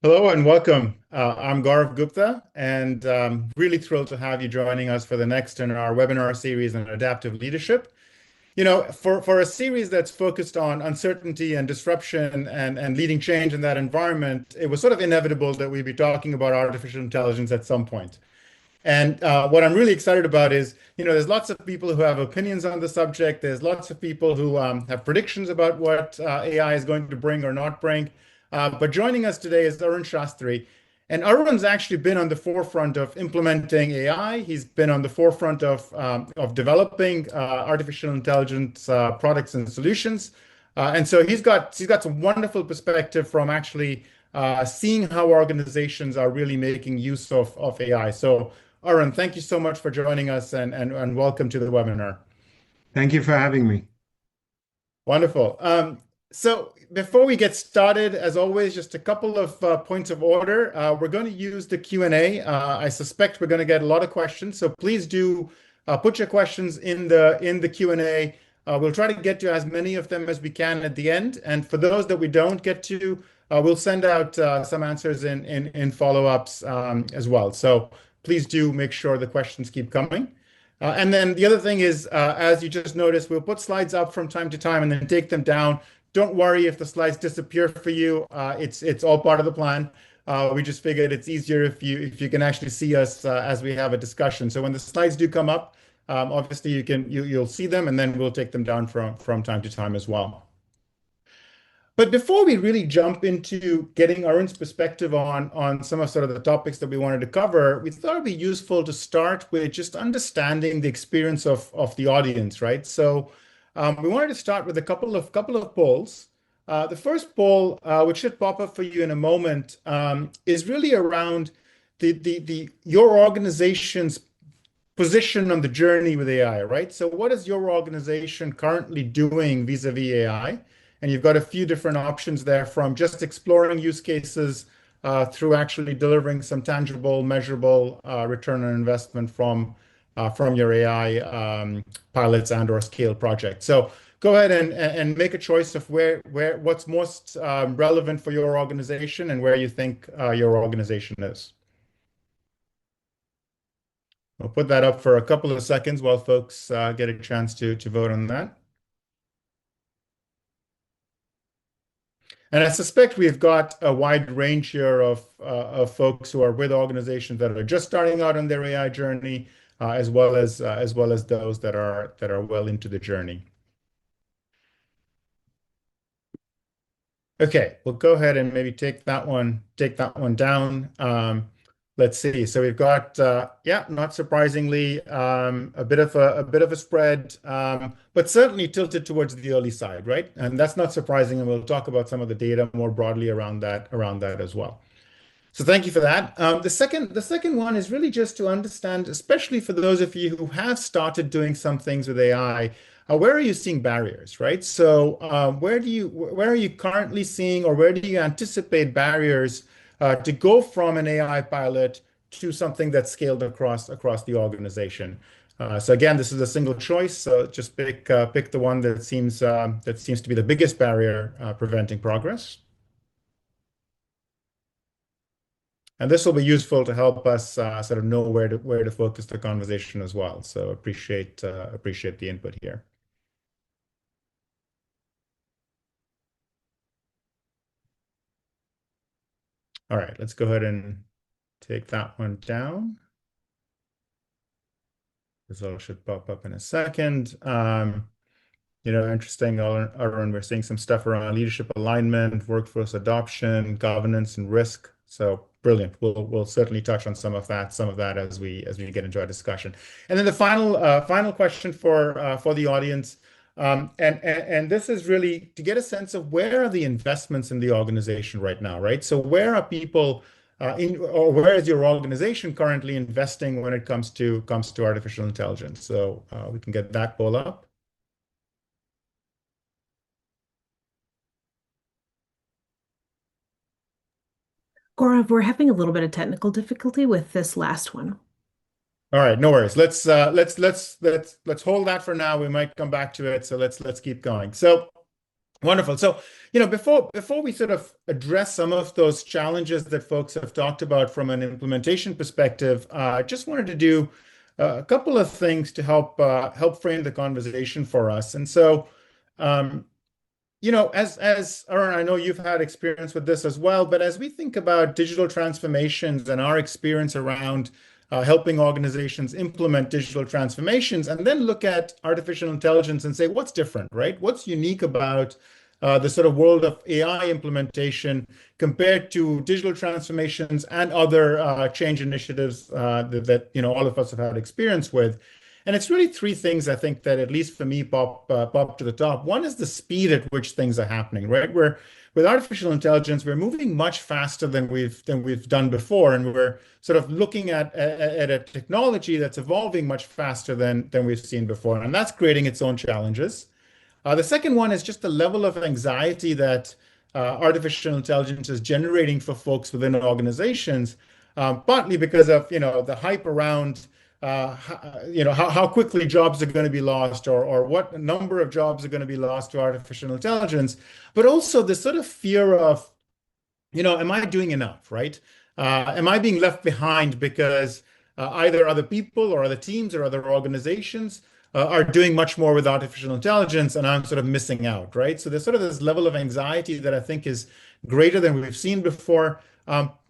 Hello and welcome. I'm Gaurav Gupta, and really thrilled to have you joining us for the next in our webinar series on adaptive leadership. For a series that's focused on uncertainty and disruption and leading change in that environment, it was sort of inevitable that we'd be talking about artificial intelligence at some point. And what I'm really excited about is, there's lots of people who have opinions on the subject. There's lots of people who have predictions about what AI is going to bring or not bring. But joining us today is Arun Shastri. And Arun's actually been on the forefront of implementing AI. He's been on the forefront of developing artificial intelligence products and solutions. And so he's got some wonderful perspective from actually seeing how organizations are really making use of AI. So Arun, thank you so much for joining us and welcome to the webinar. Thank you for having me. Wonderful. So before we get started, as always, just a couple of points of order. We're going to use the Q&A. I suspect we're going to get a lot of questions, so please do put your questions in the Q&A. We'll try to get to as many of them as we can at the end. And for those that we don't get to, we'll send out some answers in follow-ups as well. So please do make sure the questions keep coming. And then the other thing is, as you just noticed, we'll put slides up from time to time and then take them down. Don't worry if the slides disappear for you. It's all part of the plan. We just figured it's easier if you can actually see us as we have a discussion. So when the slides do come up, obviously you'll see them, and then we'll take them down from time to time as well. But before we really jump into getting Arun's perspective on some of sort of the topics that we wanted to cover, we thought it'd be useful to start with just understanding the experience of the audience, right? So we wanted to start with a couple of polls. The first poll, which should pop up for you in a moment, is really around your organization's position on the journey with AI, right? So what is your organization currently doing vis-a-vis AI? And you've got a few different options there, from just exploring use cases through actually delivering some tangible, measurable return on investment from your AI pilots and or scale projects. So go ahead and make a choice of what's most relevant for your organization and where you think your organization is. I'll put that up for a couple of seconds while folks get a chance to vote on that. And I suspect we've got a wide range here of folks who are with organizations that are just starting out on their AI journey, as well as those that are well into the journey. Okay, we'll go ahead and maybe take that one down. Let's see. So we've got, yeah, not surprisingly, a bit of a spread, but certainly tilted towards the early side, right? And that's not surprising, and we'll talk about some of the data more broadly around that as well. So thank you for that. The second one is really just to understand, especially for those of you who have started doing some things with AI, where are you seeing barriers, right? So where are you currently seeing, or where do you anticipate barriers to go from an AI pilot to something that's scaled across the organization? So again, this is a single choice. So just pick the one that seems to be the biggest barrier preventing progress. And this will be useful to help us sort of know where to focus the conversation as well. So appreciate the input here. All right, let's go ahead and take that one down. Result should pop up in a second. Interesting, Arun, we're seeing some stuff around leadership alignment, workforce adoption, governance, and risk. So brilliant. We'll certainly touch on some of that as we get into our discussion. And then the final question for the audience, and this is really to get a sense of where are the investments in the organization right now, right? So where are people or where is your organization currently investing when it comes to artificial intelligence? So we can get that poll up. Gaurav, we're having a little bit of technical difficulty with this last one. All right, no worries. Let's hold that for now. We might come back to it. So let's keep going. So Wonderful. So, before we sort of address some of those challenges that folks have talked about from an implementation perspective, I just wanted to do a couple of things to help frame the conversation for us. And so, um, as Arun, I know you've had experience with this as well, but as we think about digital transformations and our experience around helping organizations implement digital transformations, and then look at artificial intelligence and say, what's different, right? What's unique about the sort of world of AI implementation compared to digital transformations and other change initiatives that all of us have had experience with. And it's really three things I think that at least for me pop to the top. One is the speed at which things are happening, right? Where with artificial intelligence, we're moving much faster than we've done before, and we're sort of looking at a technology that's evolving much faster than we've seen before, and that's creating its own challenges. The second one is just the level of anxiety that artificial intelligence is generating for folks within organizations, partly because of the hype around how quickly jobs are going to be lost, or what number of jobs are going to be lost to artificial intelligence, but also the sort of fear of am I doing enough, right? Am I being left behind because either other people or other teams or other organizations are doing much more with artificial intelligence and I'm sort of missing out, right? So there's sort of this level of anxiety that I think is greater than we've seen before,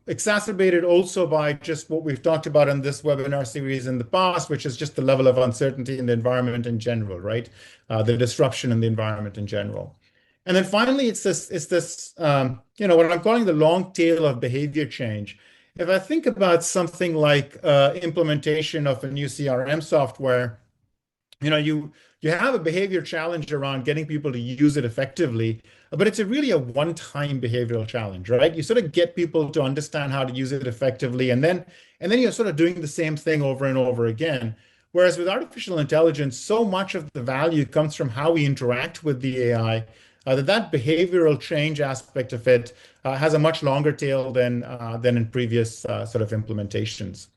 exacerbated also by just what we've talked about in this webinar series in the past, which is just the level of uncertainty in the environment in general, right? The disruption in the environment in general. And then finally, it's this what I'm calling the long tail of behavior change. If I think about something like implementation of a new CRM software, you have a behavior challenge around getting people to use it effectively, but it's really a one-time behavioral challenge, right? You sort of get people to understand how to use it effectively, and then you're sort of doing the same thing over and over again. Whereas with artificial intelligence, so much of the value comes from how we interact with the AI, that behavioral change aspect of it has a much longer tail than in previous sort of implementations.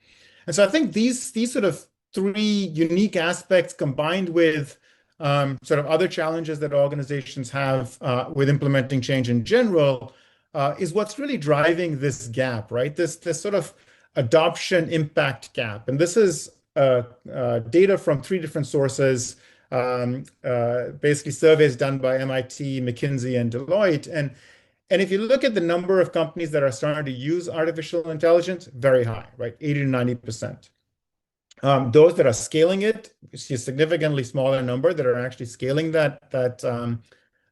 And so I think these sort of three unique aspects combined with sort of other challenges that organizations have with implementing change in general is what's really driving this gap, right? This sort of adoption impact gap. And this is data from three different sources, basically surveys done by MIT, McKinsey, and Deloitte. And if you look at the number of companies that are starting to use artificial intelligence, very high, right? 80 to 90%. Those that are scaling it, you see a significantly smaller number that are actually scaling that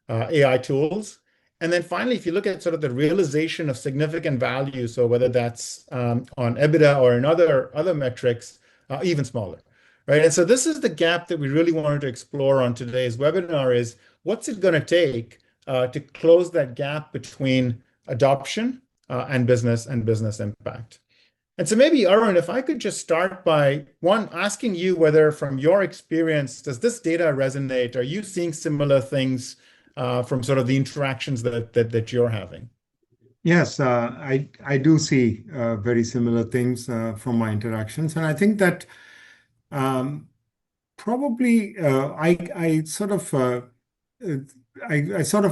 AI tools. And then finally, if you look at sort of the realization of significant value, so whether that's on EBITDA or in other metrics, even smaller, right? And so this is the gap that we really wanted to explore on today's webinar: is what's it going to take to close that gap between adoption and business impact. And so maybe, Arun, if I could just start by one, asking you whether from your experience, does this data resonate? Are you seeing similar things from sort of the interactions that you're having? Yes, I do see very similar things from my interactions, and I think that probably I sort of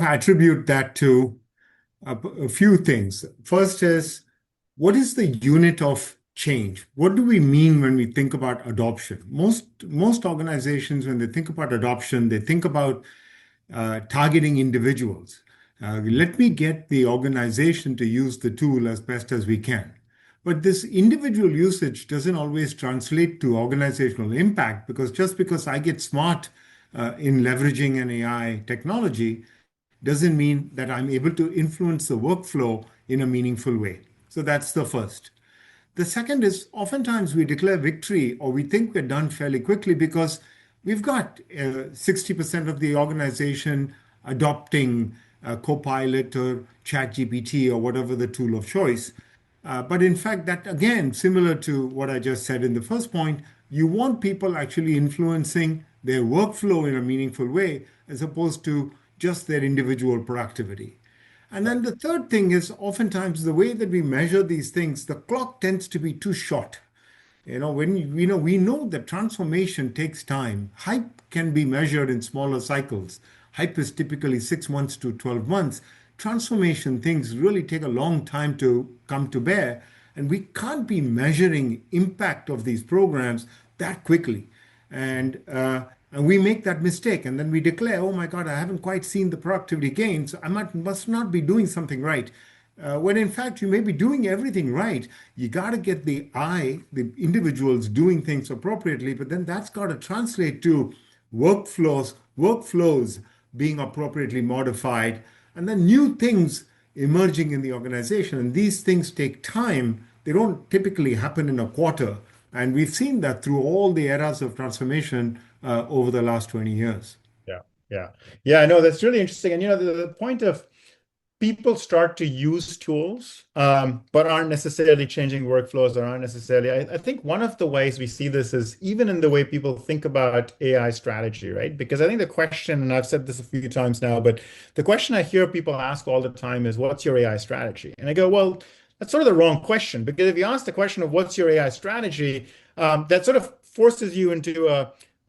attribute that to a few things. First is, what is the unit of change? What do we mean when we think about adoption? Most organizations, when they think about adoption, they think about targeting individuals. Let me get the organization to use the tool as best as we can. But this individual usage doesn't always translate to organizational impact, because just because I get smart in leveraging an AI technology doesn't mean that I'm able to influence the workflow in a meaningful way. So that's the first. The second is, oftentimes we declare victory or we think we're done fairly quickly because we've got 60% of the organization adopting Copilot or ChatGPT or whatever the tool of choice. But in fact, that again, similar to what I just said in the first point, you want people actually influencing their workflow in a meaningful way as opposed to just their individual productivity. And then the third thing is, oftentimes the way that we measure these things, the clock tends to be too short. We know that transformation takes time. Hype can be measured in smaller cycles. Hype is typically 6 months to 12 months. Transformation things really take a long time to come to bear, and we can't be measuring impact of these programs that quickly. And we make that mistake, and then we declare, "Oh my God, I haven't quite seen the productivity gains. I must not be doing something right." When in fact you may be doing everything right. You got to get the individuals doing things appropriately, but then that's got to translate to workflows being appropriately modified, and then new things emerging in the organization. And these things take time. They don't typically happen in a quarter. And we've seen that through all the eras of transformation over the last 20 years. Yeah, yeah, yeah. I know that's really interesting. And the point of people start to use tools, but aren't necessarily changing workflows or aren't necessarily. I think one of the ways we see this is even in the way people think about AI strategy, right? Because I think the question, and I've said this a few times now, but the question I hear people ask all the time is, what's your AI strategy? And I go, well, that's sort of the wrong question, because if you ask the question of what's your AI strategy, that sort of forces you into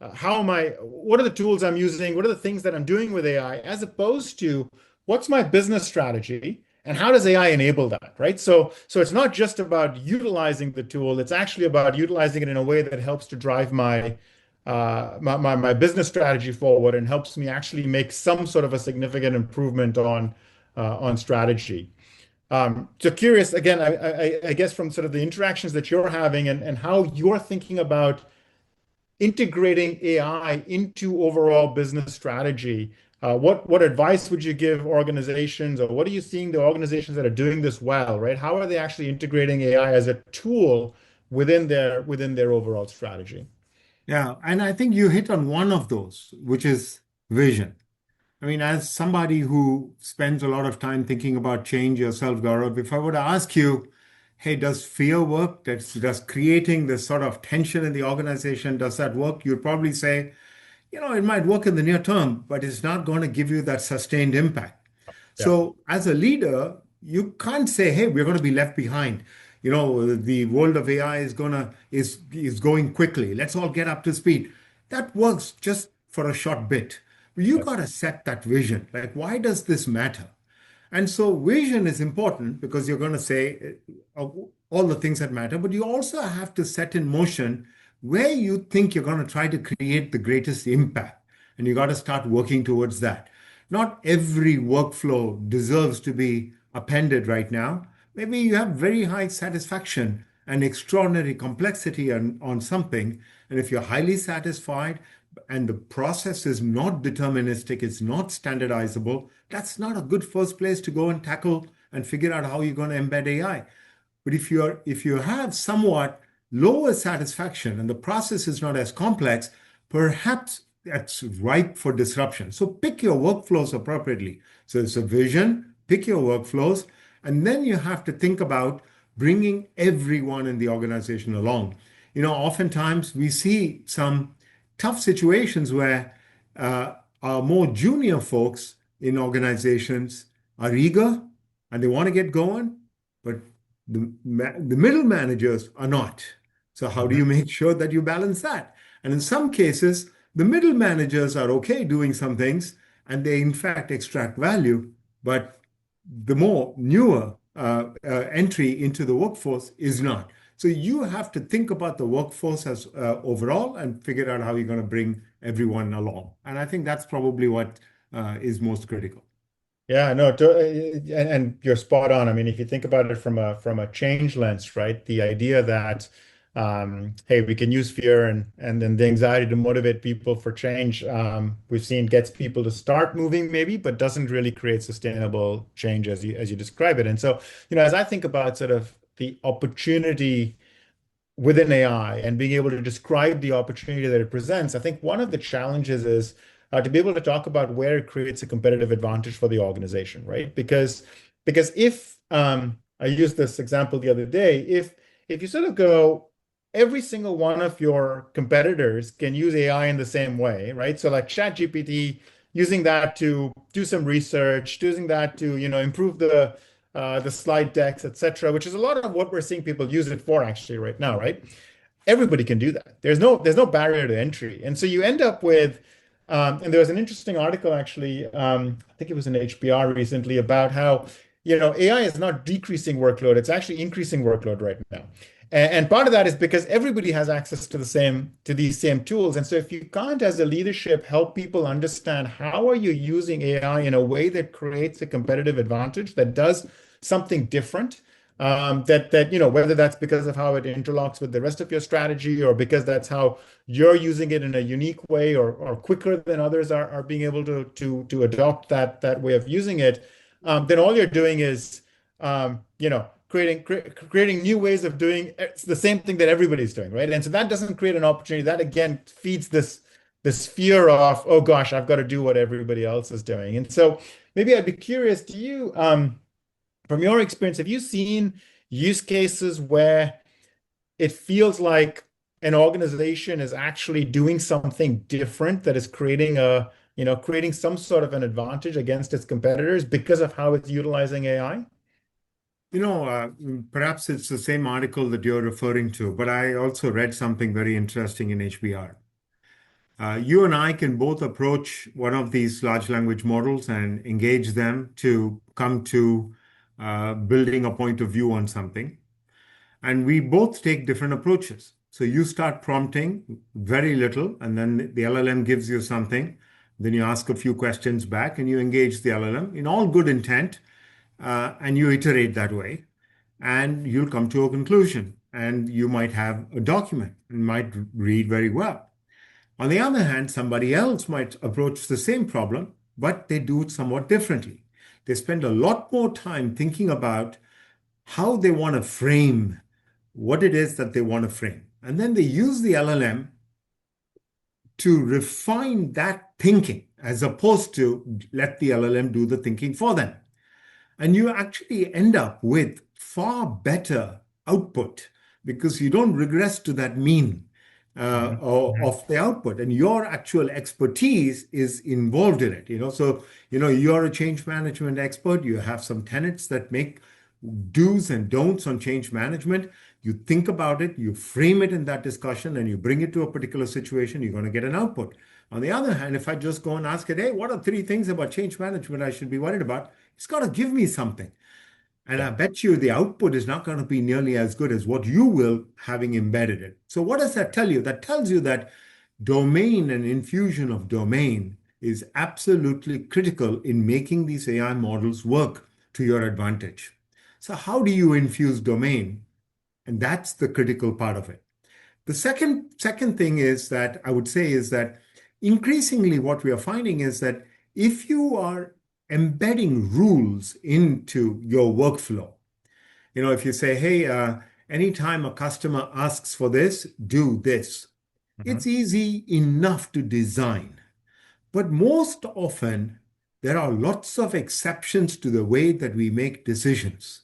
what are the tools I'm using? What are the things that I'm doing with AI, as opposed to what's my business strategy and how does AI enable that, right? So it's not just about utilizing the tool, it's actually about utilizing it in a way that helps to drive my business strategy forward and helps me actually make some sort of a significant improvement on strategy. So curious, again, I guess from sort of the interactions that you're having and how you're thinking about integrating AI into overall business strategy. What advice would you give organizations, or what are you seeing the organizations that are doing this well, right? How are they actually integrating AI as a tool within their overall strategy? Yeah, and I think you hit on one of those, which is vision. I mean, as somebody who spends a lot of time thinking about change yourself, Gaurav, if I were to ask you, hey, does fear work? Does creating this sort of tension in the organization, does that work? You'd probably say, it might work in the near term, but it's not going to give you that sustained impact. Yeah, So as a leader, you can't say, hey, we're going to be left behind. The world of AI is going quickly. Let's all get up to speed. That works just for a short bit. But you yeah, got to set that vision. Like, why does this matter? And so vision is important because you're going to say all the things that matter, but you also have to set in motion where you think you're going to try to create the greatest impact. And you got to start working towards that. Not every workflow deserves to be appended right now. Maybe you have very high satisfaction and extraordinary complexity on something. And if you're highly satisfied and the process is not deterministic, it's not standardizable, that's not a good first place to go and tackle and figure out how you're going to embed AI. But if you have somewhat lower satisfaction and the process is not as complex, perhaps that's ripe for disruption. So pick your workflows appropriately. So it's a vision, pick your workflows, and then you have to think about bringing everyone in the organization along. Oftentimes we see some tough situations where our more junior folks in organizations are eager and they want to get going, but the middle managers are not. So how do mhm, you make sure that you balance that? And in some cases, the middle managers are okay doing some things and they in fact extract value, but the more newer entry into the workforce is not. So you have to think about the workforce as overall and figure out how you're going to bring everyone along. And I think that's probably what is most critical. Yeah, no, and you're spot on. I mean, if you think about it from a change lens, right? The idea that hey, we can use fear and then the anxiety to motivate people for change. We've seen gets people to start moving maybe, but doesn't really create sustainable change as you describe it. And so, as I think about sort of the opportunity within AI and being able to describe the opportunity that it presents, I think one of the challenges is to be able to talk about where it creates a competitive advantage for the organization, right? Because if I used this example the other day, if you sort of go, every single one of your competitors can use AI in the same way, right? So like ChatGPT, using that to do some research, using that to improve the slide decks, etc., which is a lot of what we're seeing people use it for actually right now, right? everybody can do that. There's no barrier to entry. And so you end up with, and there was an interesting article actually, I think it was in HBR recently about how, AI is not decreasing workload, it's actually increasing workload right now. And part of that is because everybody has access to these same tools. And so if you can't, as a leadership, help people understand how are you using AI in a way that creates a competitive advantage, that does something different, whether that's because of how it interlocks with the rest of your strategy, or because that's how you're using it in a unique way, or quicker than others are being able to adopt that way of using it, then all you're doing is creating new ways of doing the same thing that everybody's doing, right? And so that doesn't create an opportunity. That again feeds this fear of, oh gosh, I've got to do what everybody else is doing. And so maybe I'd be curious, do you, from your experience, have you seen use cases where it feels like an organization is actually doing something different that is creating some sort of an advantage against its competitors because of how it's utilizing AI? Perhaps it's the same article that you're referring to, but I also read something very interesting in HBR. You and I can both approach one of these large language models and engage them to come to building a point of view on something. And we both take different approaches. So you start prompting very little, and then the LLM gives you something. Then you ask a few questions back and you engage the LLM in all good intent, and you iterate that way. And you'll come to a conclusion. And you might have a document and might read very well. On the other hand, somebody else might approach the same problem, but they do it somewhat differently. They spend a lot more time thinking about how they want to frame what it is that they want to frame. And then they use the LLM to refine that thinking, as opposed to let the LLM do the thinking for them. And you actually end up with far better output because you don't regress to that mean of the output, and your actual expertise is involved in it. So you're a change management expert. You have some tenets that make do's and don'ts on change management. You think about it, you frame it in that discussion, and you bring it to a particular situation, you're going to get an output. On the other hand, if I just go and ask it, hey, what are 3 things about change management I should be worried about? It's got to give me something. And I bet you the output is not going to be nearly as good as what you will, having embedded it. So what does that tell you? That tells you that domain and infusion of domain is absolutely critical in making these AI models work to your advantage. So how do you infuse domain? And that's the critical part of it. The second thing is that I would say is that increasingly what we are finding is that if you are embedding rules into your workflow, if you say, hey, anytime a customer asks for this, do this. It's easy enough to design. But most often, there are lots of exceptions to the way that we make decisions.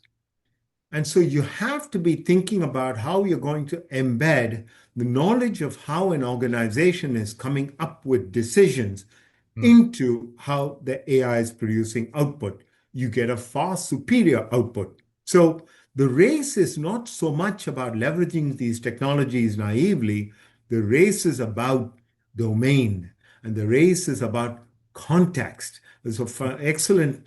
And so you have to be thinking about how you're going to embed the knowledge of how an organization is coming up with decisions into how the AI is producing output. You get a far superior output. So the race is not so much about leveraging these technologies naively. The race is about domain, and the race is about context. There's an excellent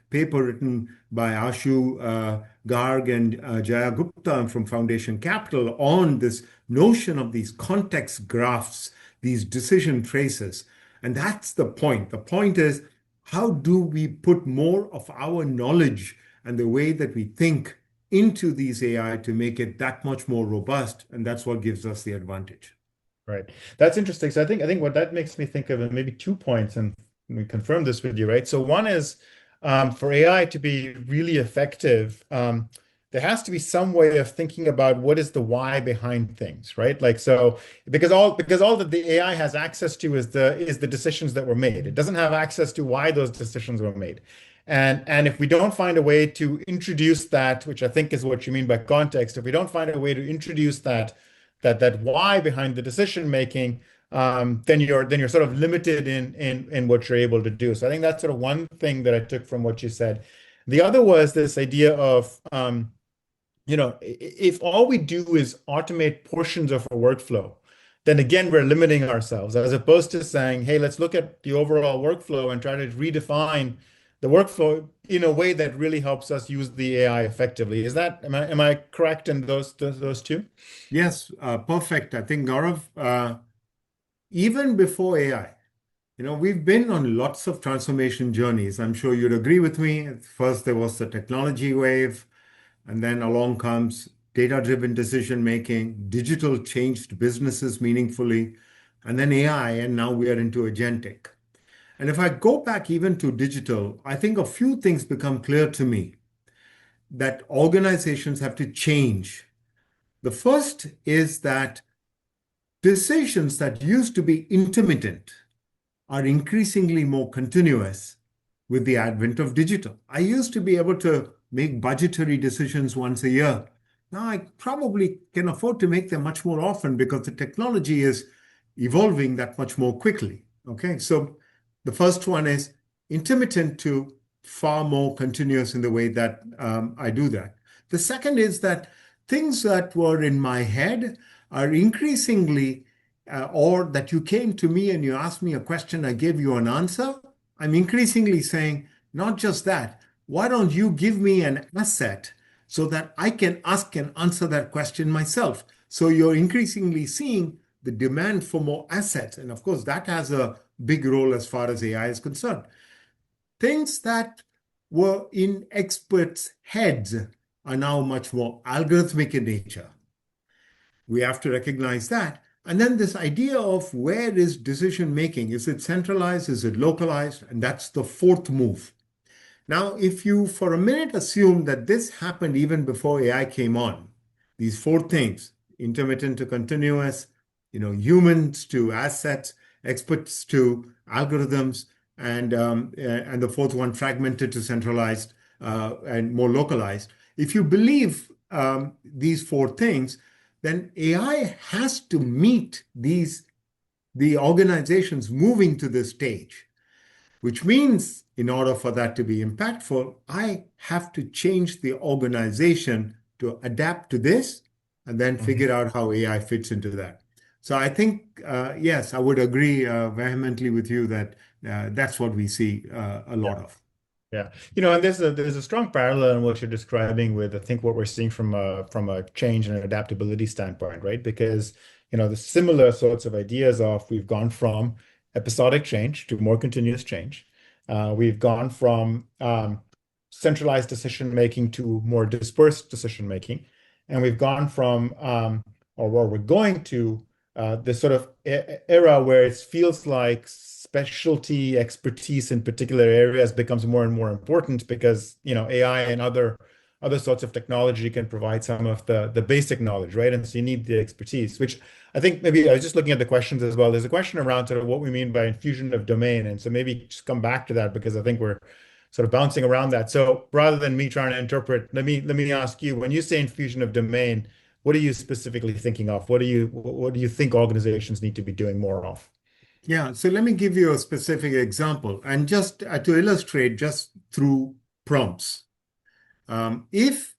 paper written by Ashu Garg and Jaya Gupta from Foundation Capital on this notion of these context graphs, these decision traces. And that's the point. The point is, how do we put more of our knowledge and the way that we think into these AI to make it that much more robust? And that's what gives us the advantage. Right. That's interesting. So I think what that makes me think of is maybe 2 points, and we confirm this with you, right? So one is for AI to be really effective, there has to be some way of thinking about what is the why behind things, right? Like, so because all that the AI has access to is the decisions that were made. It doesn't have access to why those decisions were made. And if we don't find a way to introduce that, which I think is what you mean by context, if we don't find a way to introduce that why behind the decision making, then you're sort of limited in what you're able to do. So I think that's sort of one thing that I took from what you said. The other was this idea of if all we do is automate portions of a workflow, then again, we're limiting ourselves as opposed to saying, hey, let's look at the overall workflow and try to redefine the workflow in a way that really helps us use the AI effectively. Am I correct in those two? Yes, perfect. I think, Gaurav, even before AI, we've been on lots of transformation journeys. I'm sure you'd agree with me. First, there was the technology wave, and then along comes data-driven decision making, digital changed businesses meaningfully, and then AI, and now we are into agentic. And if I go back even to digital, I think a few things become clear to me that organizations have to change. The first is that decisions that used to be intermittent are increasingly more continuous with the advent of digital. I used to be able to make budgetary decisions once a year. Now I probably can afford to make them much more often because the technology is evolving that much more quickly. Okay, so the first one is intermittent to far more continuous in the way that I do that. The second is that things that were in my head are increasingly, or that you came to me and you asked me a question, I gave you an answer. I'm increasingly saying, not just that, why don't you give me an asset so that I can ask and answer that question myself? So you're increasingly seeing the demand for more assets. And of course, that has a big role as far as AI is concerned. Things that were in experts' heads are now much more algorithmic in nature. We have to recognize that. And then this idea of where is decision making? Is it centralized? Is it localized? And that's the fourth move. Now, if you for a minute assume that this happened even before AI came on, these four things, intermittent to continuous, humans to assets, experts to algorithms, and the fourth one, fragmented to centralized and more localized. If you believe these four things, then AI has to meet the organizations moving to this stage, which means in order for that to be impactful, I have to change the organization to adapt to this and then figure out how AI fits into that. So I think, yes, I would agree vehemently with you that that's what we see a lot of. Yeah, and there's a strong parallel in what you're describing with, I think, what we're seeing from a change and adaptability standpoint, right? Because the similar sorts of ideas of we've gone from episodic change to more continuous change. We've gone from centralized decision making to more dispersed decision making, and we've gone from or we're going to this sort of era where it feels like specialty expertise in particular areas becomes more and more important because AI and other sorts of technology can provide some of the basic knowledge, right? And so you need the expertise, which I think maybe I was just looking at the questions as well. There's a question around sort of what we mean by infusion of domain, and so maybe just come back to that because I think we're sort of bouncing around that. So rather than me trying to interpret, let me ask you, when you say infusion of domain, what are you specifically thinking of? What do you think organizations need to be doing more of? Yeah, so let me give you a specific example, and just to illustrate, just through prompts. If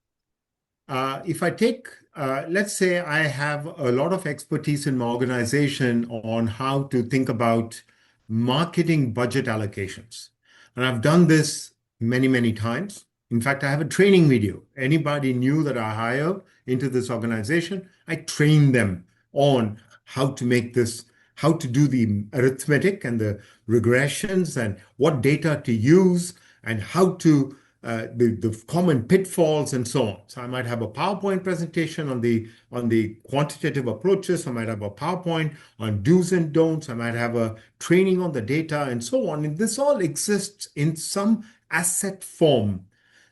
I take, let's say I have a lot of expertise in my organization on how to think about marketing budget allocations. And I've done this many, many times. In fact, I have a training video. Anybody new that I hire into this organization, I train them on how to make this, how to do the arithmetic and the regressions and what data to use and how to the common pitfalls and so on. So I might have a PowerPoint presentation on the quantitative approaches. I might have a PowerPoint on do's and don'ts. I might have a training on the data and so on. And this all exists in some asset form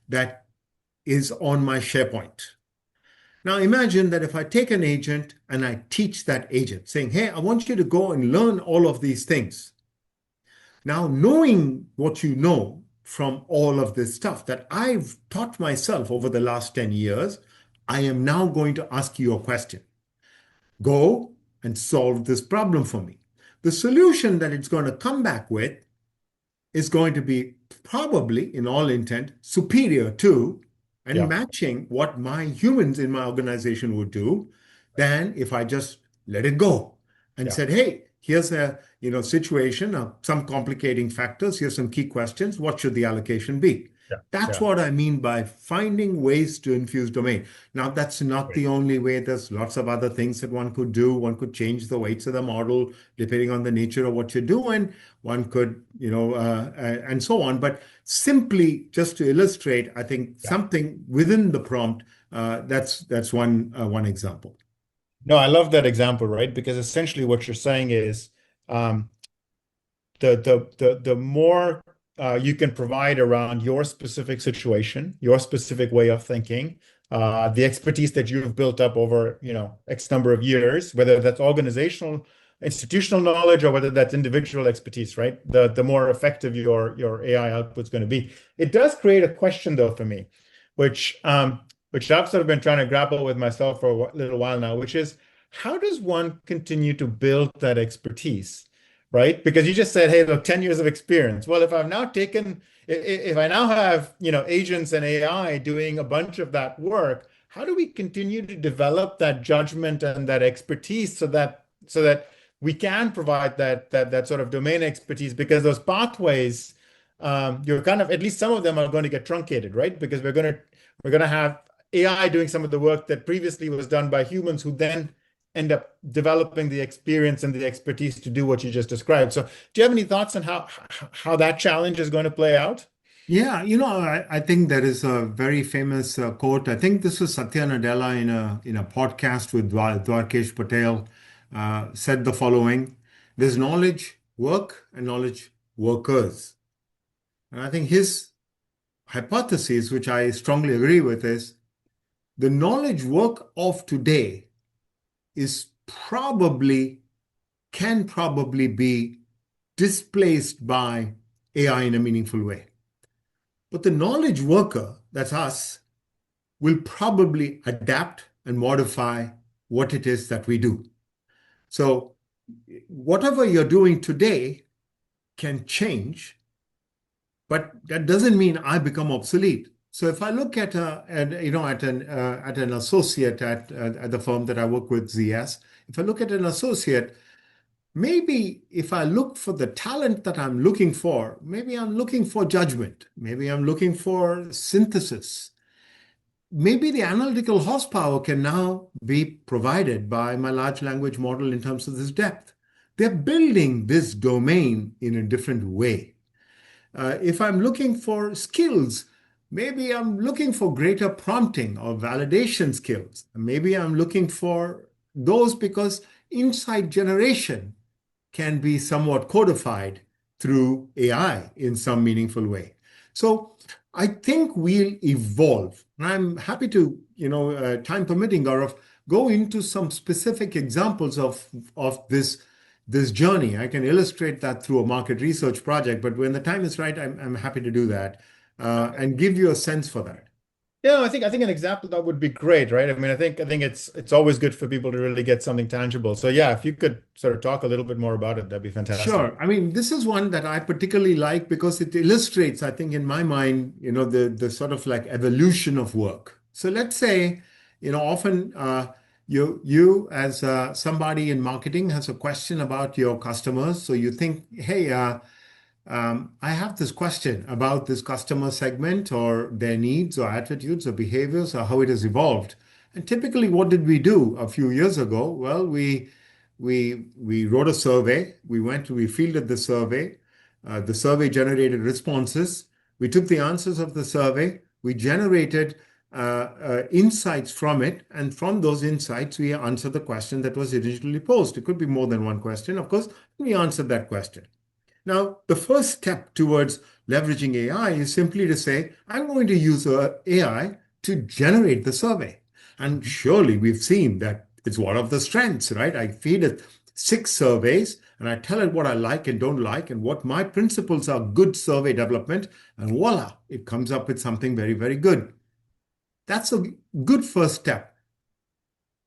that is on my SharePoint. Now imagine that if I take an agent and I teach that agent saying, hey, I want you to go and learn all of these things. Now, knowing what you know from all of this stuff that I've taught myself over the last 10 years, I am now going to ask you a question. Go and solve this problem for me. The solution that it's going to come back with is going to be probably, in all intent, superior to and Yeah. matching what my humans in my organization would do than if I just let it go and Yeah. said, hey, here's a situation, some complicating factors, here's some key questions. What should the allocation be? Yeah. That's Yeah. what I mean by finding ways to infuse domain. Now, that's not Great. the only way. There's lots of other things that one could do. One could change the weights of the model depending on the nature of what you're doing. One could, and so on. But simply just to illustrate, I think Yeah. something within the prompt, that's one example. No, I love that example, right? Because essentially what you're saying is um, the more you can provide around your specific situation, your specific way of thinking, the expertise that you've built up over, X number of years, whether that's organizational, institutional knowledge, or whether that's individual expertise, right? The more effective your AI output is going to be. It does create a question though for me, which I've sort of been trying to grapple with myself for a little while now, which is how does one continue to build that expertise? Right? Because you just said, hey, look, 10 years of experience. Well, if I now have, agents and AI doing a bunch of that work, how do we continue to develop that judgment and that expertise so that we can provide that sort of domain expertise? Because those pathways, you're kind of, at least some of them are going to get truncated, right? Because we're gonna have AI doing some of the work that previously was done by humans who then end up developing the experience and the expertise to do what you just described. So, do you have any thoughts on how that challenge is going to play out? Yeah, I think there is a very famous quote. I think this was Satya Nadella in a podcast with Dwarkesh Patel, said the following: "There's knowledge work and knowledge workers." And I think his hypothesis, which I strongly agree with, is the knowledge work of today is can probably be displaced by AI in a meaningful way. But the knowledge worker, that's us, will probably adapt and modify what it is that we do. So whatever you're doing today can change, but that doesn't mean I become obsolete. So if I look at an associate at the firm that I work with, ZS, if I look at an associate, maybe if I look for the talent that I'm looking for, maybe I'm looking for judgment, maybe I'm looking for synthesis. Maybe the analytical horsepower can now be provided by my large language model in terms of this depth. They're building this domain in a different way. If I'm looking for skills, maybe I'm looking for greater prompting or validation skills. Maybe I'm looking for those because insight generation can be somewhat codified through AI in some meaningful way. So I think we'll evolve. And I'm happy to, time permitting, Gaurav, go into some specific examples of this journey. I can illustrate that through a market research project, but when the time is right, I'm happy to do that and give you a sense for that. Yeah, I think an example that would be great, right? I mean, I think it's always good for people to really get something tangible. So yeah, if you could sort of talk a little bit more about it, that'd be fantastic. Sure. I mean, this is one that I particularly like because it illustrates, I think, in my mind, the sort of like evolution of work. So let's say, often you as somebody in marketing has a question about your customers. So you think, hey, I have this question about this customer segment or their needs or attitudes or behaviors or how it has evolved. And typically, what did we do a few years ago? Well, we wrote a survey. We fielded the survey. The survey generated responses. We took the answers of the survey. We generated insights from it. And from those insights, we answered the question that was originally posed. It could be more than one question. Of course, we answered that question. Now, the first step towards leveraging AI is simply to say, I'm going to use AI to generate the survey. And surely we've seen that it's one of the strengths, right? I feed it 6 surveys and I tell it what I like and don't like and what my principles are good survey development. And voila, it comes up with something very, very good. That's a good first step.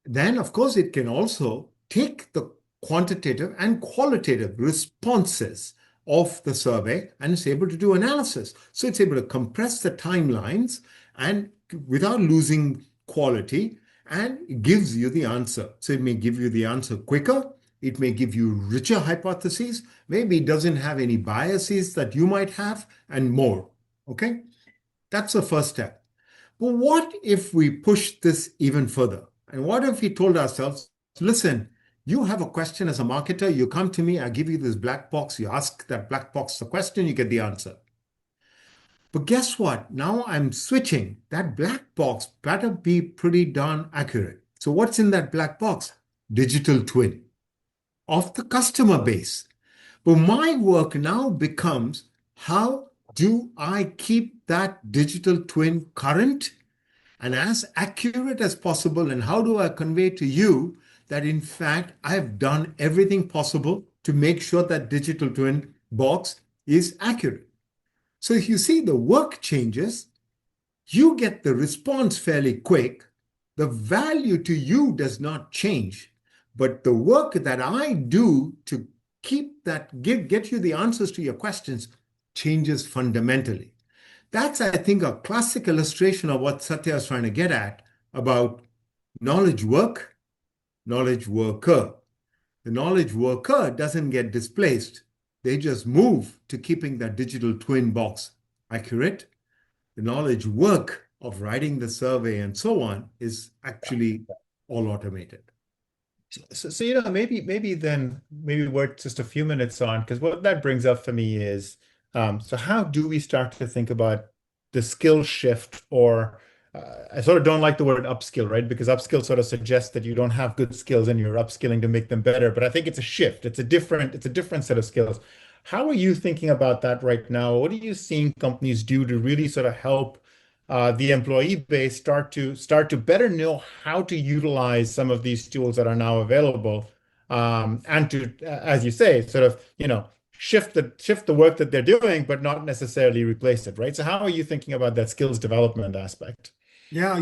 Then, of course, it can also take the quantitative and qualitative responses of the survey and it's able to do analysis. So it's able to compress the timelines and without losing quality, and it gives you the answer. So it may give you the answer quicker. It may give you richer hypotheses. Maybe it doesn't have any biases that you might have, and more. Okay? That's the first step. But what if we push this even further? And what if we told ourselves, listen, you have a question as a marketer, you come to me, I give you this black box, you ask that black box the question, you get the answer. But guess what? Now I'm switching. That black box better be pretty darn accurate. So what's in that black box? Digital twin of the customer base. But my work now becomes, how do I keep that digital twin current and as accurate as possible? And how do I convey to you that, in fact, I've done everything possible to make sure that digital twin box is accurate? So if you see the work changes, you get the response fairly quick. The value to you does not change, but the work that I do to keep that, get you the answers to your questions changes fundamentally. That's, I think, a classic illustration of what Satya is trying to get at about knowledge work, knowledge worker. The knowledge worker doesn't get displaced. They just move to keeping that digital twin box accurate. The knowledge work of writing the survey and so on is actually all automated. So maybe we're just a few minutes on, because what that brings up for me is, so how do we start to think about the skill shift, or I sort of don't like the word upskill, right? Because upskill sort of suggests that you don't have good skills and you're upskilling to make them better. But I think it's a shift. It's a different set of skills. How are you thinking about that right now? What are you seeing companies do to really sort of help the employee base start to better know how to utilize some of these tools that are now available, and to, as you say, sort of, shift the work that they're doing, but not necessarily replace it, right? So how are you thinking about that skills development aspect? Yeah,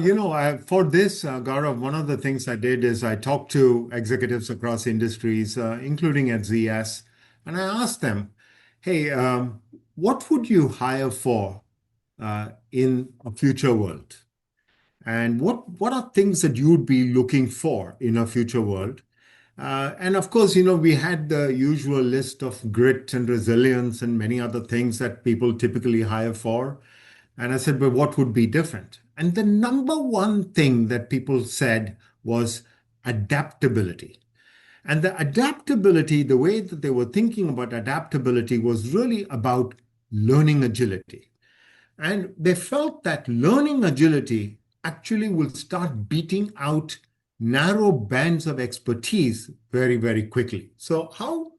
for this, Gaurav, one of the things I did is I talked to executives across industries, including at ZS, and I asked them, hey, what would you hire for in a future world? And what are things that you would be looking for in a future world? And of course, we had the usual list of grit and resilience and many other things that people typically hire for. And I said, but what would be different? And the number one thing that people said was adaptability. And the adaptability, the way that they were thinking about adaptability was really about learning agility. And they felt that learning agility actually will start beating out narrow bands of expertise very, very quickly. So how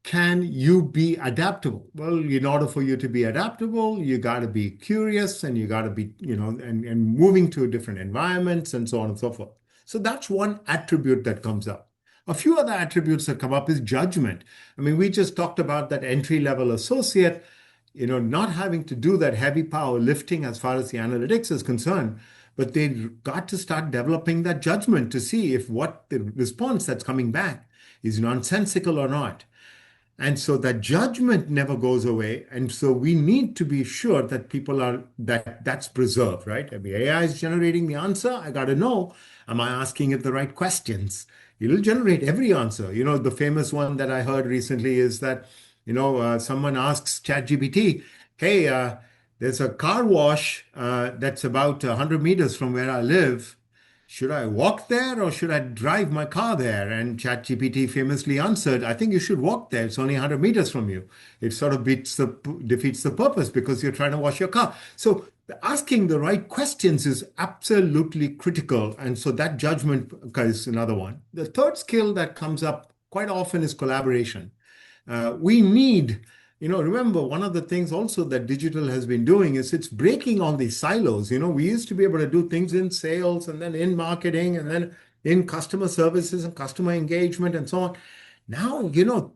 can you be adaptable? Well, in order for you to be adaptable, you got to be curious, and you got to be, and moving to different environments and so on and so forth. So that's one attribute that comes up. A few other attributes that come up is judgment. I mean, we just talked about that entry-level associate, not having to do that heavy power lifting as far as the analytics is concerned, but they got to start developing that judgment to see if what the response that's coming back is nonsensical or not. And so that judgment never goes away. And so we need to be sure that that's preserved, right? If the AI is generating the answer, I got to know, am I asking it the right questions? It'll generate every answer. The famous one that I heard recently is that, someone asks ChatGPT, hey, there's a car wash that's about 100 meters from where I live. Should I walk there or should I drive my car there? And ChatGPT famously answered, I think you should walk there. It's only 100 meters from you. It sort of defeats the purpose because you're trying to wash your car. So asking the right questions is absolutely critical. And so that judgment is another one. The third skill that comes up quite often is collaboration. We need, remember, one of the things also that digital has been doing is it's breaking all these silos. We used to be able to do things in sales and then in marketing and then in customer services and customer engagement and so on. Now,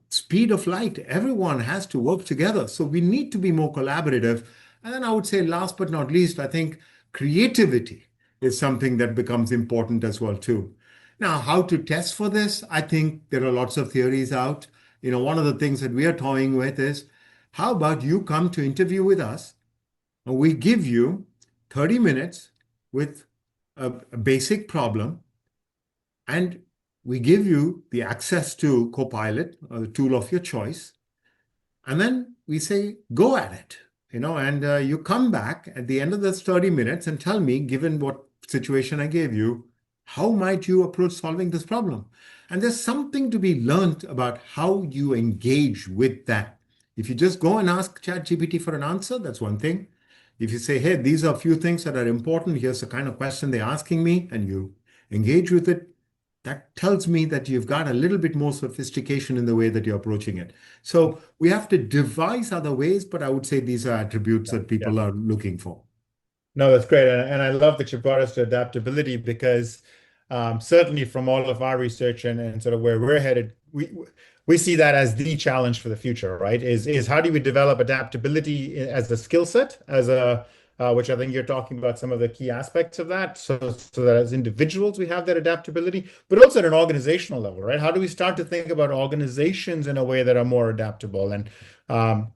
speed of light, everyone has to work together. So we need to be more collaborative. And then I would say, last but not least, I think creativity is something that becomes important as well, too. Now, how to test for this? I think there are lots of theories out. One of the things that we are toying with is, how about you come to interview with us and we give you 30 minutes with a basic problem, and we give you the access to Copilot, or the tool of your choice. And then we say, go at it, and you come back at the end of those 30 minutes and tell me, given what situation I gave you, how might you approach solving this problem? And there's something to be learned about how you engage with that. If you just go and ask ChatGPT for an answer, that's one thing. If you say, hey, these are a few things that are important, here's the kind of question they're asking me, and you engage with it, that tells me that you've got a little bit more sophistication in the way that you're approaching it. So we have to devise other ways, but I would say these are attributes that Yeah. people are looking for. No, that's great. And I love that you brought us to adaptability because certainly from all of our research and sort of where we're headed, we see that as the challenge for the future, right? Is how do we develop adaptability as a skill set, as a which I think you're talking about some of the key aspects of that, so that as individuals we have that adaptability, but also at an organizational level, right? How do we start to think about organizations in a way that are more adaptable? And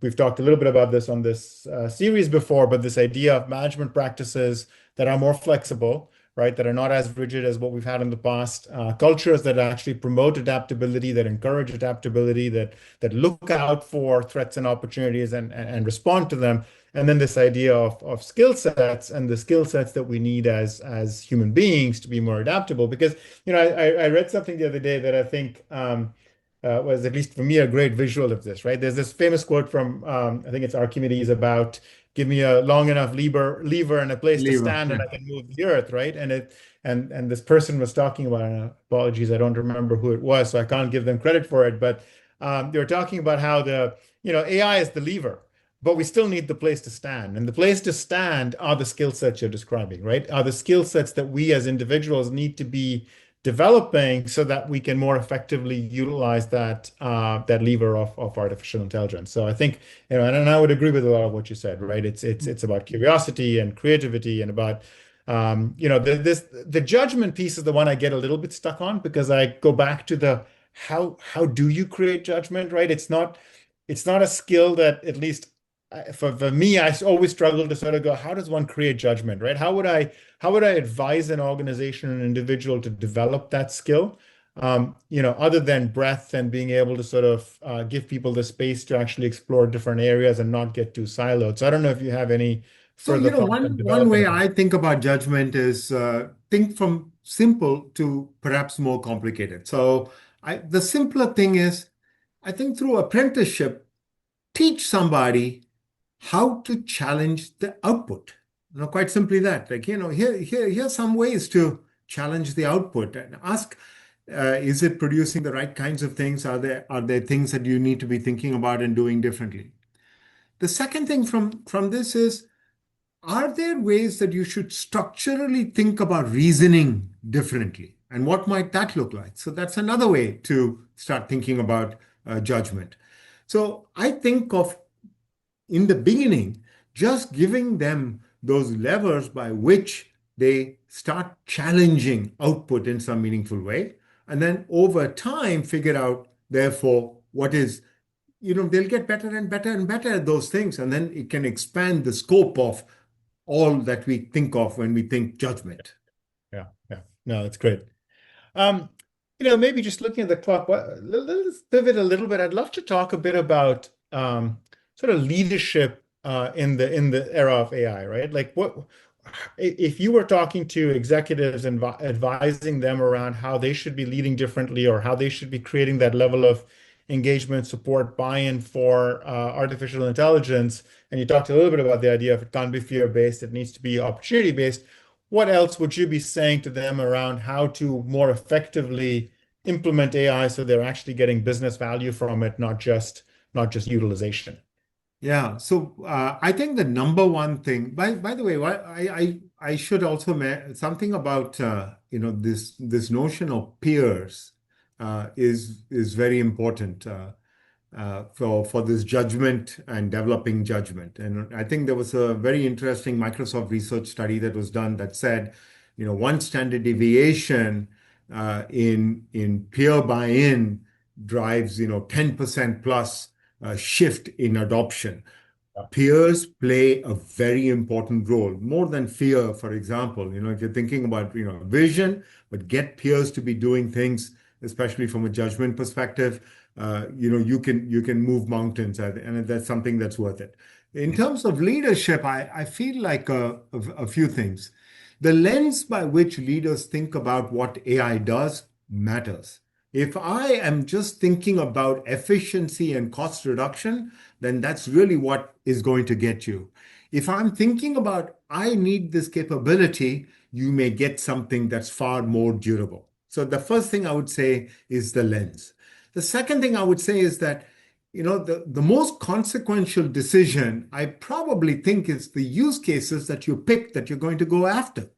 we've talked a little bit about this on this series before, but this idea of management practices that are more flexible, right, that are not as rigid as what we've had in the past, cultures that actually promote adaptability, that encourage adaptability, that look out for threats and opportunities and respond to them. And then this idea of skill sets and the skill sets that we need as human beings to be more adaptable. Because, I read something the other day that I think was, at least for me, a great visual of this, right? There's this famous quote from, I think it's Archimedes, about give me a long enough lever and a place to Lever, stand yeah. and I can move the earth, right? And this person was talking about, and apologies, I don't remember who it was, so I can't give them credit for it, but they were talking about how AI is the lever, but we still need the place to stand. And the place to stand are the skill sets you're describing, right? Are the skill sets that we as individuals need to be developing so that we can more effectively utilize that lever of artificial intelligence. So I think, and I would agree with a lot of what you said, right? It's about curiosity and creativity and about the judgment piece is the one I get a little bit stuck on, because I go back to the how do you create judgment, right? It's not a skill that, at least for me, I always struggle to sort of go, how does one create judgment, right? How would I advise an organization, an individual to develop that skill? Other than breadth and being able to sort of give people the space to actually explore different areas and not get too siloed. So I don't know if you have any So, further thoughts on one way developing. I think about judgment is think from simple to perhaps more complicated. So the simpler thing is, I think through apprenticeship, teach somebody how to challenge the output. Quite simply that, like, here's some ways to challenge the output and ask, is it producing the right kinds of things? Are there things that you need to be thinking about and doing differently? The second thing from this is, are there ways that you should structurally think about reasoning differently? And what might that look like? So that's another way to start thinking about judgment. So I think of, in the beginning, just giving them those levers by which they start challenging output in some meaningful way. And then over time, figure out, therefore, they'll get better and better and better at those things. And then it can expand the scope of all that we think of when we think judgment. Yeah, yeah. No, that's great. Um, Maybe just looking at the clock, let's pivot a little bit. I'd love to talk a bit about sort of leadership in the era of AI, right? Like, if you were talking to executives and advising them around how they should be leading differently or how they should be creating that level of engagement, support, buy-in for artificial intelligence, and you talked a little bit about the idea of it can't be fear-based, it needs to be opportunity-based. What else would you be saying to them around how to more effectively implement AI so they're actually getting business value from it, not just utilization? Yeah. So I think the number one thing, by the way, I should also something about this notion of peers is very important for this judgment and developing judgment. And I think there was a very interesting Microsoft research study that was done that said, one standard deviation in peer buy-in drives 10% plus shift in adoption. Peers play a very important role, more than fear, for example. If you're thinking about, vision, but get peers to be doing things, especially from a judgment perspective, you can move mountains, and that's something that's worth it. In terms of leadership, I feel like a few things. The lens by which leaders think about what AI does matters. If I am just thinking about efficiency and cost reduction, then that's really what is going to get you. If I'm thinking about, I need this capability, you may get something that's far more durable. So the first thing I would say is the lens. The second thing I would say is that, the most consequential decision I probably think is the use cases that you pick that you're going to go after.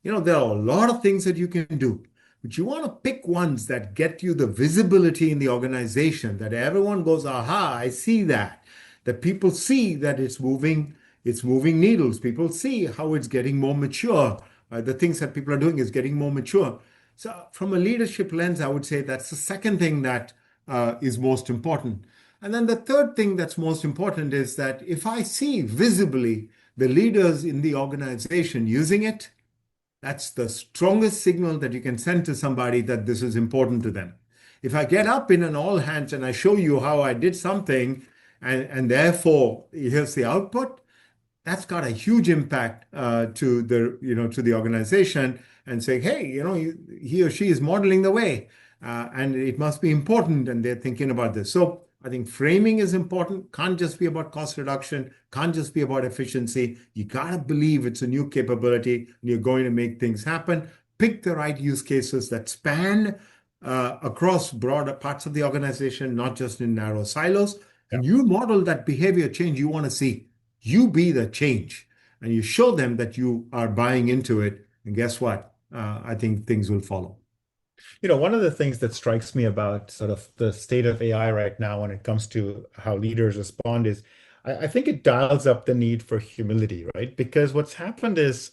There are a lot of things that you can do, but you want to pick ones that get you the visibility in the organization, that everyone goes, aha, I see that. That people see that it's moving needles. People see how it's getting more mature. The things that people are doing is getting more mature. So from a leadership lens, I would say that's the second thing that is most important. And then the third thing that's most important is that if I see visibly the leaders in the organization using it, that's the strongest signal that you can send to somebody that this is important to them. If I get up in an all hands and I show you how I did something, and therefore here's the output, that's got a huge impact to the organization, and say, hey, he or she is modeling the way, and it must be important, and they're thinking about this. So I think framing is important. Can't just be about cost reduction. Can't just be about efficiency. You gotta believe it's a new capability, and you're going to make things happen. Pick the right use cases that span across broader parts of the organization, not just in narrow silos. And you model that behavior change you want to see. You be the change, and you show them that you are buying into it. And guess what? I think things will follow. One of the things that strikes me about sort of the state of AI right now when it comes to how leaders respond is I think it dials up the need for humility, right? Because what's happened is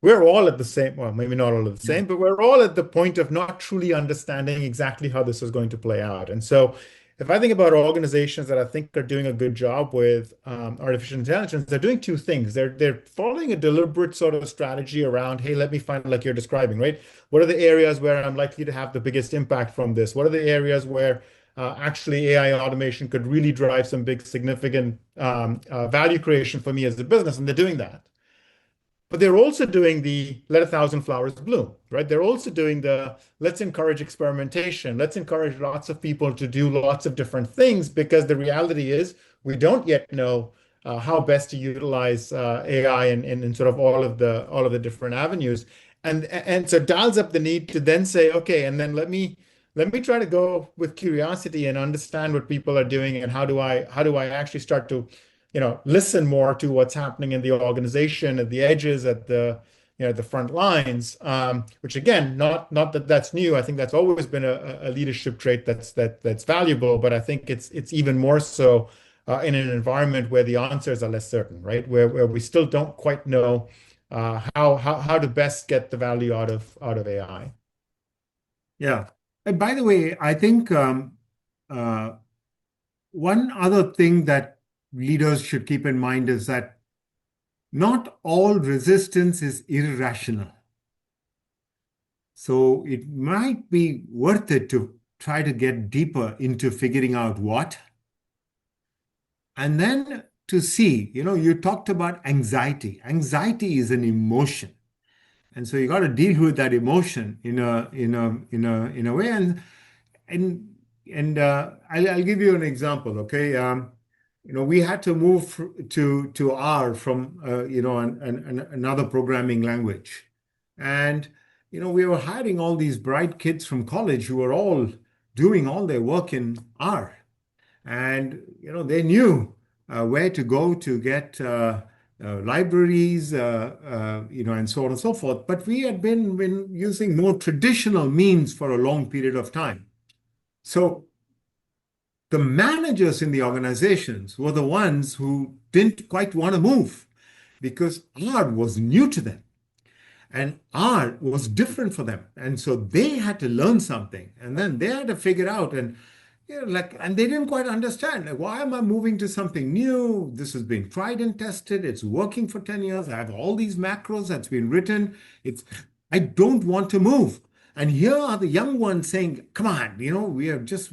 we're all at the same, well, maybe not all at the Yeah. same, but we're all at the point of not truly understanding exactly how this is going to play out. And so if I think about organizations that I think are doing a good job with artificial intelligence, they're doing two things. They're following a deliberate sort of strategy around, hey, let me find, like you're describing, right? What are the areas where I'm likely to have the biggest impact from this? What are the areas where actually AI automation could really drive some big, significant value creation for me as a business? And they're doing that. But they're also doing the let a thousand flowers bloom, right? They're also doing the let's encourage experimentation. Let's encourage lots of people to do lots of different things, because the reality is we don't yet know how best to utilize AI in sort of all of the different avenues. And so it dials up the need to then say, okay, and then let me try to go with curiosity and understand what people are doing, and how do I actually start to listen more to what's happening in the organization at the edges, at the front lines, which again, not that that's new. I think that's always been a leadership trait that's valuable, but I think it's even more so in an environment where the answers are less certain, right? Where we still don't quite know how to best get the value out of AI. Yeah. And by the way, I think uh, one other thing that leaders should keep in mind is that not all resistance is irrational. So it might be worth it to try to get deeper into figuring out what, and then to see, you talked about anxiety. Anxiety is an emotion. And so you got to deal with that emotion in a way. And I'll give you an example, okay? We had to move to R from another programming language, and we were hiring all these bright kids from college who were all doing all their work in R, and they knew where to go to get libraries, and so on and so forth. But we had been using more traditional means for a long period of time. So the managers in the organizations were the ones who didn't quite want to move because R was new to them and R was different for them. And so they had to learn something, and then they had to figure out. And and they didn't quite understand. Like, why am I moving to something new? This has been tried and tested. It's working for 10 years. I have all these macros that's been written. I don't want to move. And here are the young ones saying, come on, we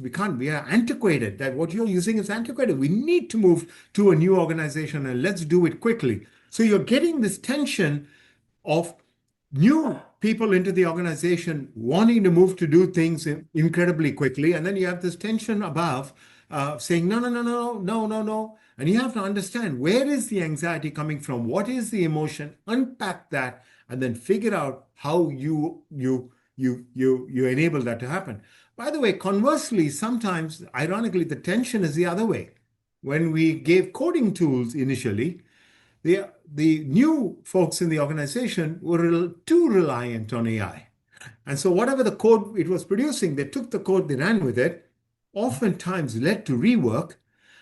can't, we are antiquated. That what you're using is antiquated. We need to move to a new organization and let's do it quickly. So you're getting this tension of new people into the organization wanting to move to do things incredibly quickly. And then you have this tension above saying, no, no, no, no, no, no, no. And you have to understand, where is the anxiety coming from? What is the emotion? Unpack that and then figure out how you enable that to happen. By the way, conversely, sometimes, ironically, the tension is the other way. When we gave coding tools initially, the new folks in the organization were too reliant on AI. And so whatever the code it was producing, they took the code, they ran with it, oftentimes led to rework,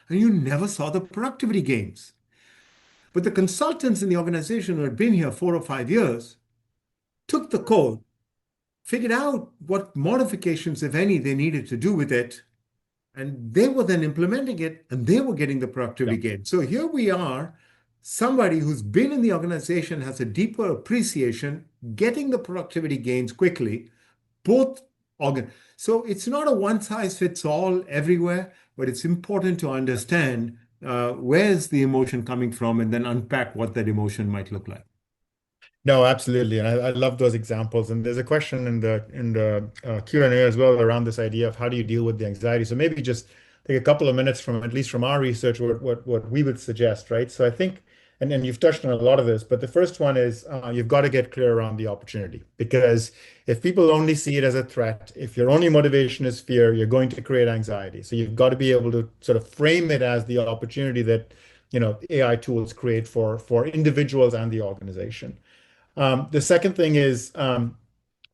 and you never saw the productivity gains. But the consultants in the organization who had been here 4 or 5 years took the code, figured out what modifications, if any, they needed to do with it, and they were then implementing it, and they were getting the productivity gain. So here we are, somebody who's been in the organization has a deeper appreciation, getting the productivity gains quickly, both organ. So it's not a one size fits all everywhere, but it's important to understand where's the emotion coming from and then unpack what that emotion might look like. No, absolutely, and I love those examples. And there's a question in the Q&A as well around this idea of how do you deal with the anxiety. So maybe just take a couple of minutes from at least from our research, what we would suggest, right? So I think, and then you've touched on a lot of this, but the first one is you've got to get clear around the opportunity, because if people only see it as a threat, if your only motivation is fear, you're going to create anxiety. So you've got to be able to sort of frame it as the opportunity that AI tools create for individuals and the organization. The second thing is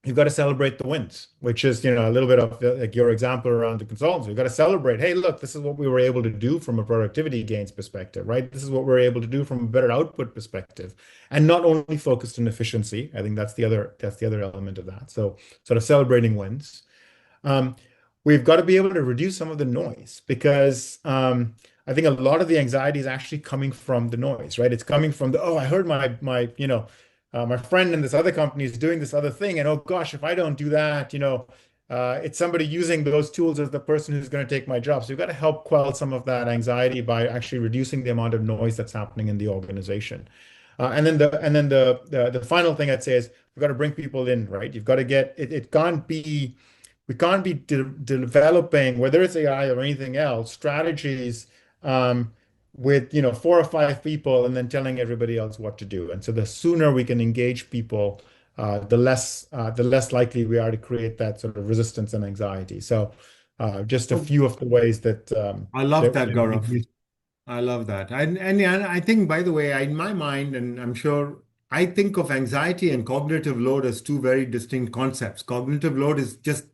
you've got to celebrate the wins, which is, a little bit of like your example around the consultants. You've got to celebrate, hey, look, this is what we were able to do from a productivity gains perspective, right? This is what we're able to do from a better output perspective, and not only focused on efficiency. I think that's the other element of that. So sort of celebrating wins. Um, we've got to be able to reduce some of the noise, because I think a lot of the anxiety is actually coming from the noise, right? It's coming from I heard my friend in this other company is doing this other thing, and oh gosh, if I don't do that, it's somebody using those tools as the person who's going to take my job. So you've got to help quell some of that anxiety by actually reducing the amount of noise that's happening in the organization. And then the final thing I'd say is we've got to bring people in, right? You've got to get it. We can't be developing, whether it's AI or anything else, strategies with 4 or 5 people and then telling everybody else what to do. And so the sooner we can engage people, the less likely we are to create that sort of resistance and anxiety. So just a few of the ways that I love that, that Gaurav. I love that. And I think, by the way, in my mind, and I'm sure I think of anxiety and cognitive load as two very distinct concepts. Cognitive load is just,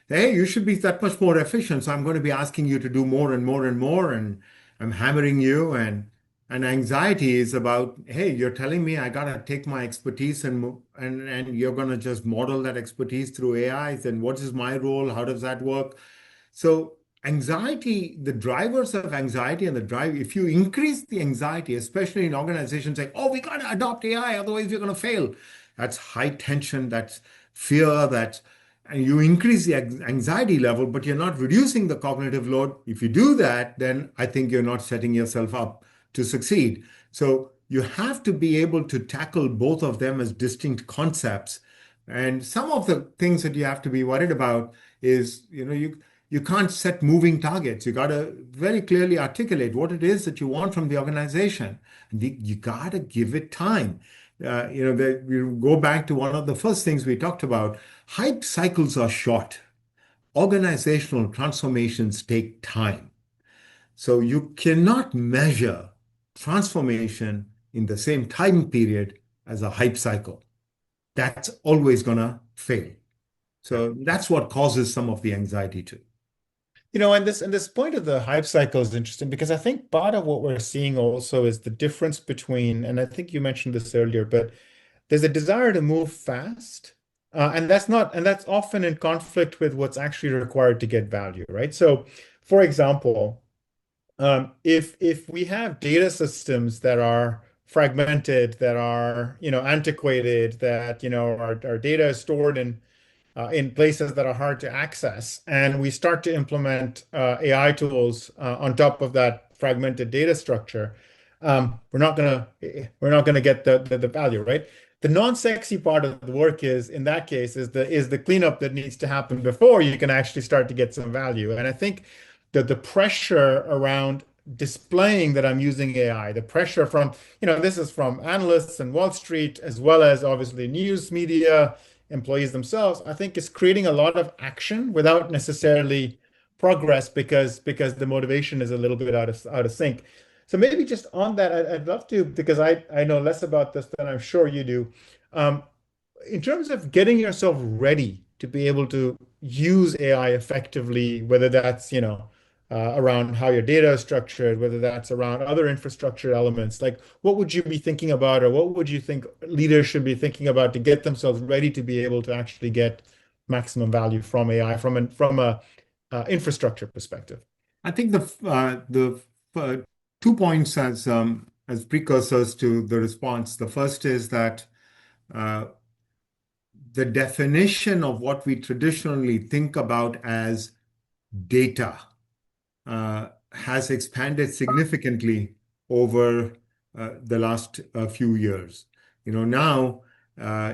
hey, you should be that much more efficient. So I'm going to be asking you to do more and more and more, and I'm hammering you. And anxiety is about, hey, you're telling me I gotta take my expertise and you're gonna just model that expertise through AI. Then what is my role? How does that work? So anxiety, the drivers of anxiety and the drive, if you increase the anxiety, especially in organizations like, oh, we got to adopt AI, otherwise we're going to fail. That's high tension, that's fear, and you increase the anxiety level, but you're not reducing the cognitive load. If you do that, then I think you're not setting yourself up to succeed. So you have to be able to tackle both of them as distinct concepts. And some of the things that you have to be worried about is, you can't set moving targets. You got to very clearly articulate what it is that you want from the organization. And you got to give it time. We go back to one of the first things we talked about. Hype cycles are short. Organizational transformations take time. So you cannot measure transformation in the same time period as a hype cycle. That's always going to fail. So that's what causes some of the anxiety too. And this point of the hype cycle is interesting, because I think part of what we're seeing also is the difference between, and I think you mentioned this earlier, but there's a desire to move fast, And that's often in conflict with what's actually required to get value, right? So, for example, if we have data systems that are fragmented, that are, antiquated, that, our data is stored in places that are hard to access, and we start to implement AI tools on top of that fragmented data structure, we're not gonna get the value, right? The non-sexy part of the work is, in that case, is the cleanup that needs to happen before you can actually start to get some value. And I think that the pressure around displaying that I'm using AI, the pressure from, this is from analysts and Wall Street, as well as obviously news media, employees themselves, I think is creating a lot of action without necessarily progress because the motivation is a little bit out of sync. So maybe just on that, I'd love to, because I know less about this than I'm sure you do. Um, in terms of getting yourself ready to be able to use AI effectively, whether that's, around how your data is structured, whether that's around other infrastructure elements, like what would you be thinking about, or what would you think leaders should be thinking about to get themselves ready to be able to actually get maximum value from AI from a infrastructure perspective? I think the 2 points as precursors to the response. The first is that uh, the definition of what we traditionally think about as data has expanded significantly over the last few years. Now,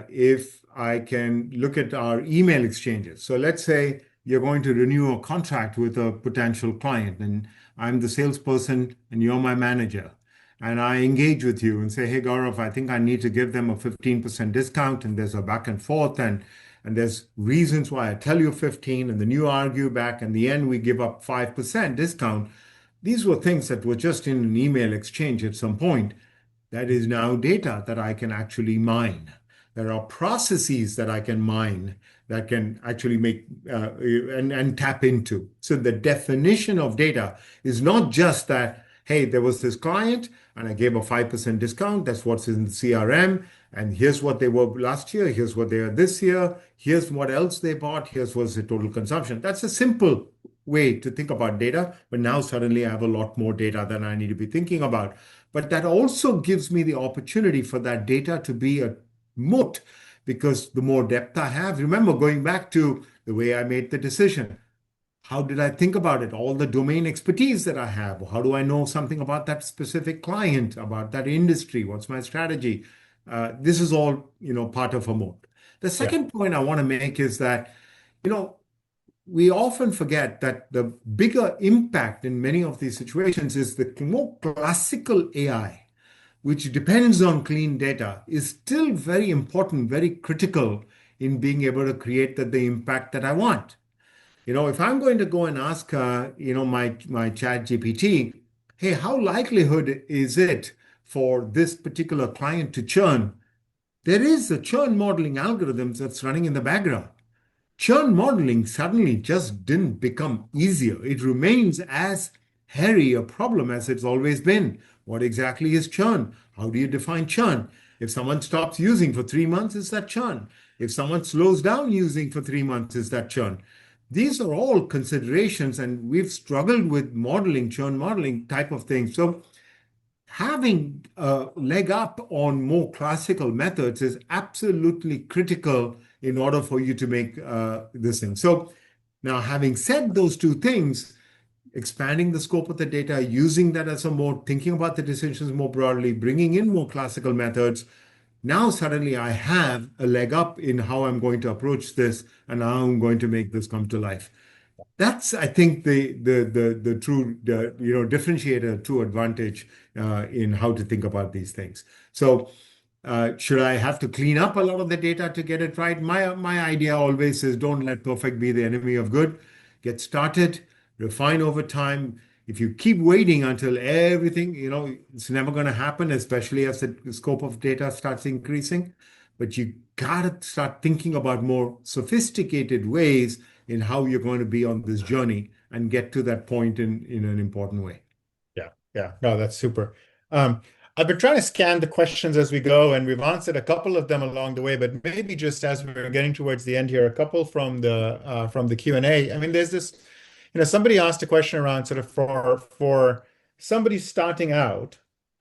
if I can look at our email exchanges. So let's say you're going to renew a contract with a potential client, and I'm the salesperson and you're my manager. And I engage with you and say, hey, Gaurav, I think I need to give them a 15% discount. And there's a back and forth. And there's reasons why I tell you 15, and then you argue back. In the end, we give up 5% discount. These were things that were just in an email exchange at some point. That is now data that I can actually mine. There are processes that I can mine that can actually make and tap into. So the definition of data is not just that, hey, there was this client and I gave a 5% discount. That's what's in the CRM. And here's what they were last year. Here's what they are this year. Here's what else they bought. Here's what's the total consumption. That's a simple way to think about data. But now suddenly I have a lot more data than I need to be thinking about. But that also gives me the opportunity for that data to be a moat, because the more depth I have, remember going back to the way I made the decision. How did I think about it? All the domain expertise that I have. How do I know something about that specific client, about that industry? What's my strategy? This is all, part of a moat. The Yeah. second point I want to make is that, you know, we often forget that the bigger impact in many of these situations is the more classical AI, which depends on clean data, is still very important, very critical in being able to create the impact that I want. If I'm going to go and ask, my chat GPT, hey, how likelihood is it for this particular client to churn? There is a churn modeling algorithm that's running in the background. Churn modeling suddenly just didn't become easier. It remains as hairy a problem as it's always been. What exactly is churn? How do you define churn? If someone stops using for 3 months, is that churn? If someone slows down using for 3 months, is that churn? These are all considerations, and we've struggled with modeling, churn modeling type of things. So having a leg up on more classical methods is absolutely critical in order for you to make this thing. So now, having said those two things, expanding the scope of the data, using that as a mode, thinking about the decisions more broadly, bringing in more classical methods, now suddenly I have a leg up in how I'm going to approach this and how I'm going to make this come to life. That's, I think, the true differentiator, true advantage in how to think about these things. So, should I have to clean up a lot of the data to get it right? My idea always is don't let perfect be the enemy of good. Get started, refine over time. If you keep waiting until everything, it's never going to happen, especially as the scope of data starts increasing. But you got to start thinking about more sophisticated ways in how you're going to be on this journey and get to that point in an important way. Yeah, yeah. No, that's super. Um, I've been trying to scan the questions as we go, and we've answered a couple of them along the way, but maybe just as we're getting towards the end here, a couple from the Q&A. I mean, there's this, somebody asked a question around sort of for somebody starting out,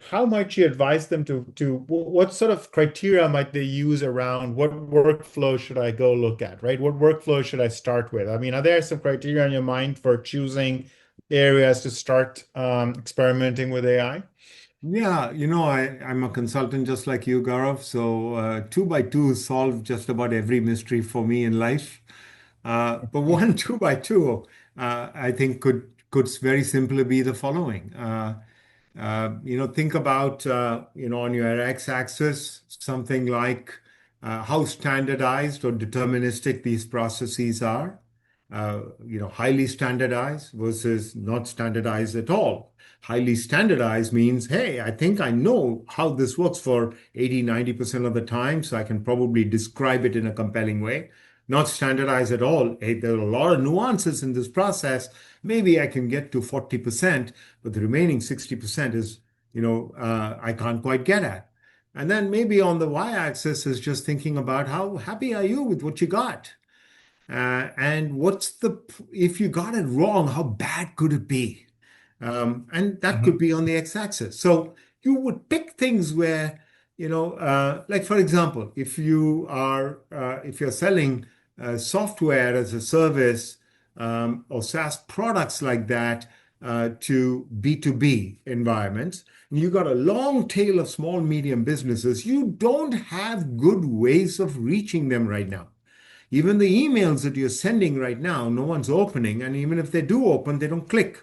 how might you advise them what sort of criteria might they use around what workflow should I go look at, right? What workflow should I start with? I mean, are there some criteria in your mind for choosing areas to start experimenting with AI? Yeah, I'm a consultant just like you, Gaurav. So two by two solve just about every mystery for me in life. But one two by two, I think could very simply be the following. Think about on your x-axis something like how standardized or deterministic these processes are. Highly standardized versus not standardized at all. Highly standardized means, hey, I think I know how this works for 80-90% of the time, so I can probably describe it in a compelling way. Not standardized at all. Hey, there are a lot of nuances in this process. Maybe I can get to 40%, but the remaining 60% is, I can't quite get at. And then maybe on the y-axis is just thinking about how happy are you with what you got? And if you got it wrong, how bad could it be? And that could Mhm. be on the x-axis. So you would pick things where, like for example, if you're selling software as a service or SaaS products like that to B2B environments, and you got a long tail of small, medium businesses, you don't have good ways of reaching them right now. Even the emails that you're sending right now, no one's opening. And even if they do open, they don't click.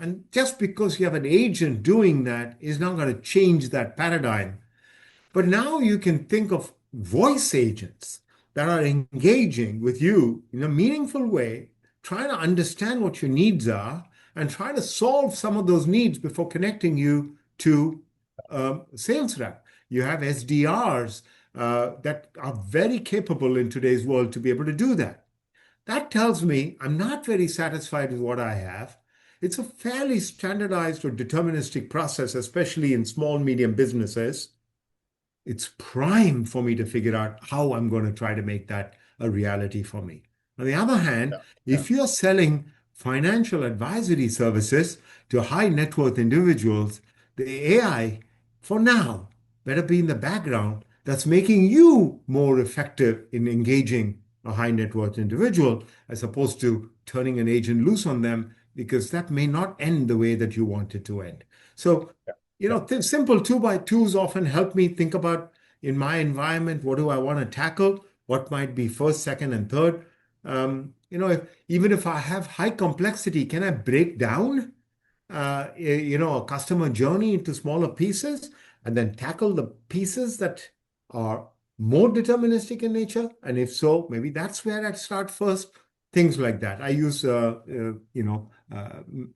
And just because you have an agent doing that is not going to change that paradigm. But now you can think of voice agents that are engaging with you in a meaningful way, trying to understand what your needs are and try to solve some of those needs before connecting you to sales rep. You have SDRs that are very capable in today's world to be able to do that. That tells me I'm not very satisfied with what I have. It's a fairly standardized or deterministic process, especially in small, medium businesses. It's prime for me to figure out how I'm going to try to make that a reality for me. On the other hand, Yeah. Yeah. if you're selling financial advisory services to high net worth individuals, the AI, for now, better be in the background that's making you more effective in engaging a high net worth individual as opposed to turning an agent loose on them because that may not end the way that you want it to end. So Yeah. simple two by twos often help me think about in my environment, what do I want to tackle? What might be first, second, and third? Even if I have high complexity, can I break down, a customer journey into smaller pieces and then tackle the pieces that are more deterministic in nature? And if so, maybe that's where I'd start first. Things like that. I use,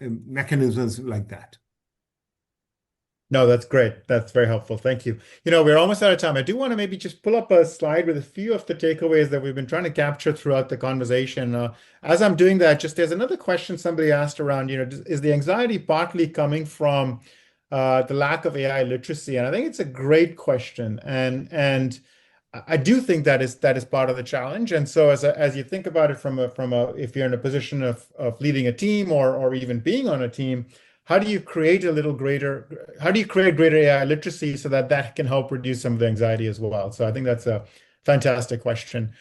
mechanisms like that. No, that's great. That's very helpful. Thank you. We're almost out of time. I do want to maybe just pull up a slide with a few of the takeaways that we've been trying to capture throughout the conversation. As I'm doing that, just there's another question somebody asked around, is the anxiety partly coming from the lack of AI literacy? And I think it's a great question. And I do think that is part of the challenge. And so as you think about it from a if you're in a position of leading a team or even being on a team, how do you create greater AI literacy so that that can help reduce some of the anxiety as well? So I think that's a fantastic question.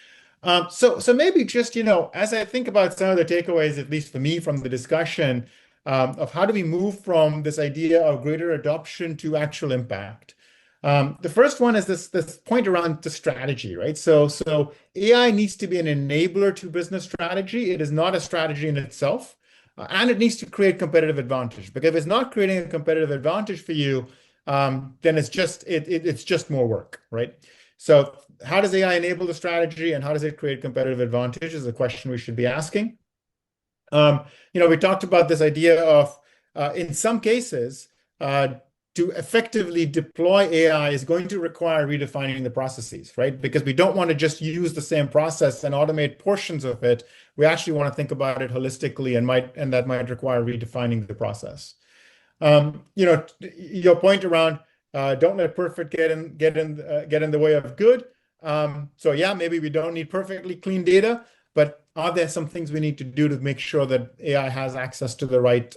So maybe just, as I think about some of the takeaways, at least for me from the discussion, of how do we move from this idea of greater adoption to actual impact? The first one is this point around the strategy, right? So AI needs to be an enabler to business strategy. It is not a strategy in itself. And it needs to create competitive advantage. Because if it's not creating a competitive advantage for you, then it's just more work, right? So how does AI enable the strategy and how does it create competitive advantage is a question we should be asking. We talked about this idea of, in some cases, to effectively deploy AI is going to require redefining the processes, right? Because we don't want to just use the same process and automate portions of it. We actually want to think about it holistically and that might require redefining the process. Your point around Don't let perfect get in the way of good. So yeah, maybe we don't need perfectly clean data, but are there some things we need to do to make sure that AI has access to the right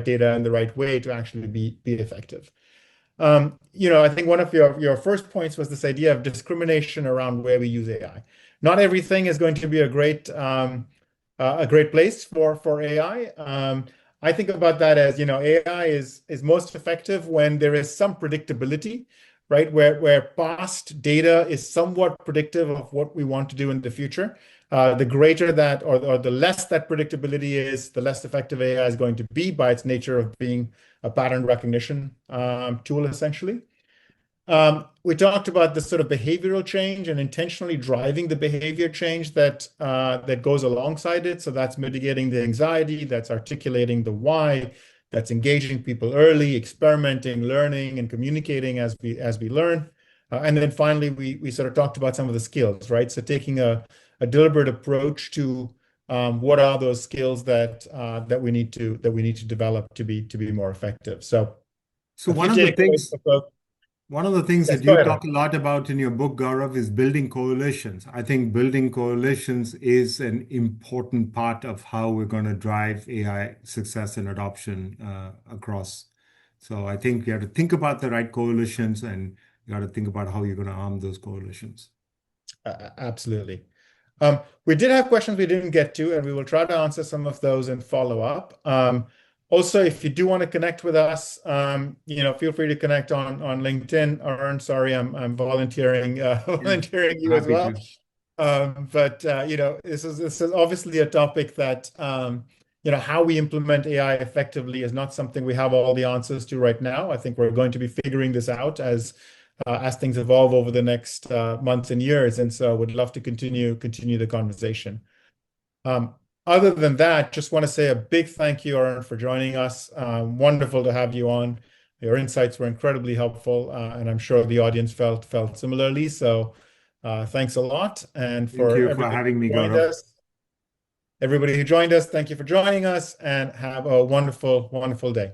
data in the right way to actually be effective? I think one of your first points was this idea of discrimination around where we use AI. Not everything is going to be a great place for AI. I think about that as, AI is most effective when there is some predictability, right? Where past data is somewhat predictive of what we want to do in the future. The greater that, or the less that predictability is, the less effective AI is going to be by its nature of being a pattern recognition tool, essentially. We talked about the sort of behavioral change and intentionally driving the behavior change that goes alongside it. So that's mitigating the anxiety, that's articulating the why, that's engaging people early, experimenting, learning, and communicating as we learn. And then finally, we sort of talked about some of the skills, right? So taking a deliberate approach to what are those skills that we need to develop to be more effective. So So a few takeaways. one of the things Yes, that go you ahead. talk a lot about in your book, Gaurav, is building coalitions. I think building coalitions is an important part of how we're going to drive AI success and adoption across. So I think you have to think about the right coalitions, and you got to think about how you're going to arm those coalitions. Absolutely. We did have questions we didn't get to, and we will try to answer some of those and follow up. Also, if you do want to connect with us, feel free to connect on LinkedIn. Arun, sorry, I'm volunteering Yeah, volunteering you as happy well. to. But this is obviously a topic that how we implement AI effectively is not something we have all the answers to right now. I think we're going to be figuring this out as things evolve over the next months and years, and so would love to continue the conversation. Other than that, just want to say a big thank you, Arun, for joining us. Wonderful to have you on. Your insights were incredibly helpful, and I'm sure the audience felt similarly. So thanks a lot. And Thank for you for having me, everybody who joined us, thank you for joining us, and have a wonderful, wonderful day.